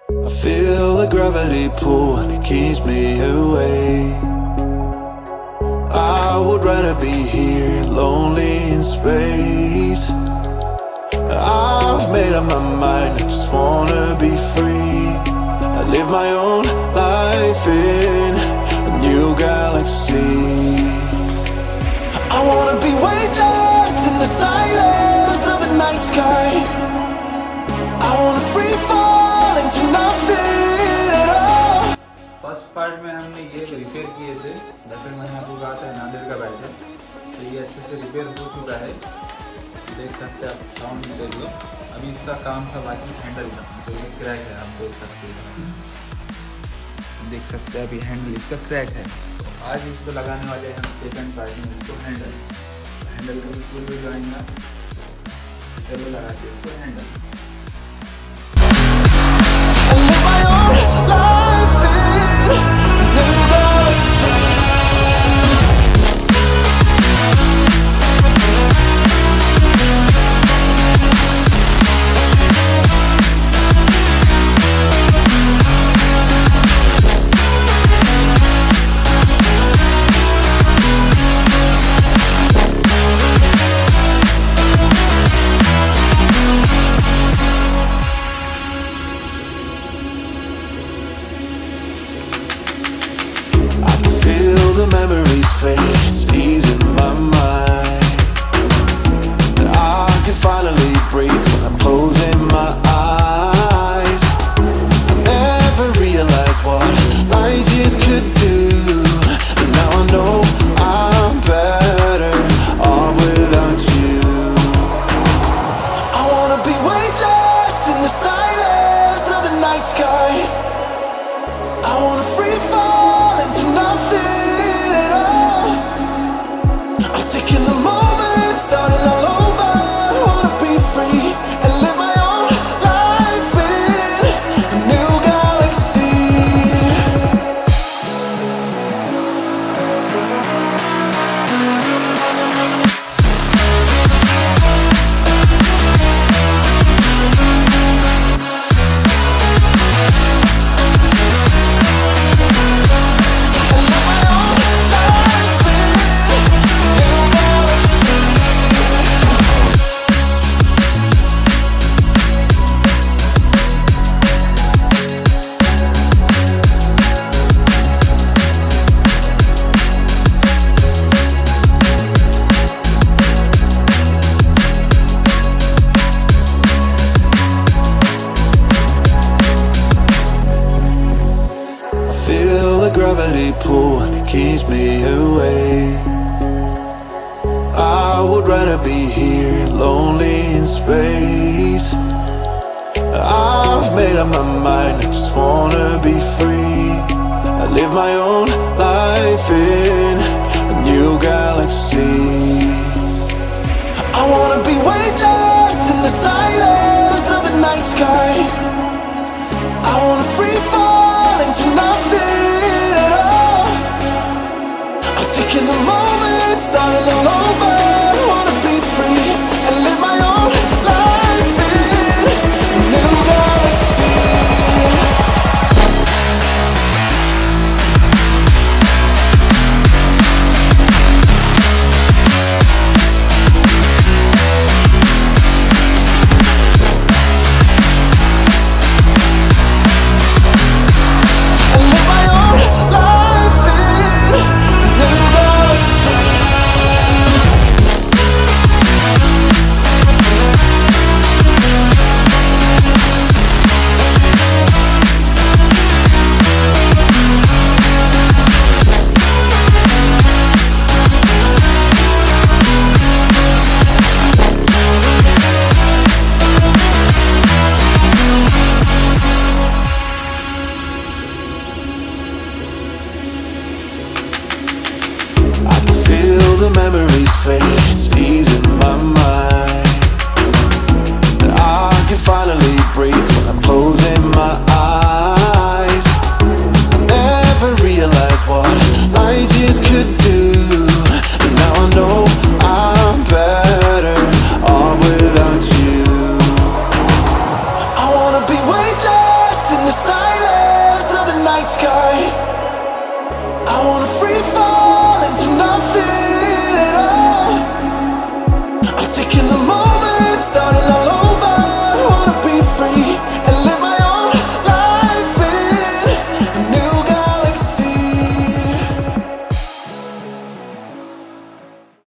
I feel the gravity pull and it keeps me away. I would rather be here, lonely in space. I've made up my mind, I just wanna be free. I live my own life in a new galaxy. I wanna be weightless in the silence of the night sky. I wanna free fall into nothing at all. First part में हमने ये repair किए थे, जैसे मैंने आपको कहा था नांदेड़ का बैट है, तो ये अच्छे से रिपेयर हो चुका है। देख सकते हैं आप, साउंड देख लो। अभी इसका काम था बाकी हैंडल का, तो ये क्रैक है, आप देख सकते हैं। देख सकते हैं अभी हैंडल इसका क्रैक है, तो आज इसको लगाने वाले हम सेकंड पार्ट में इसको हैंडल का भी भी लगाएंगे। चलो लगाते हैं इसको handle. The memories fade, it's easing my mind, and I can finally breathe when I'm closing my eyes. I never realized what I just could do, but now I know I'm better off without you. I wanna be weightless in the silence of the night sky. I wanna free fall into nothing. Taking the moment, starting all over. I wanna be free and live my own life in a new galaxy. Gravity pull and it keeps me away. I would rather be here, lonely in space. I've made up my mind, I just wanna be free. I live my own life in a new galaxy. I wanna be weightless in the silence of the night sky. I wanna free fall into nothing. Taking the moment, starting all over. I wanna be free and live my own life in a new galaxy. sky. I wanna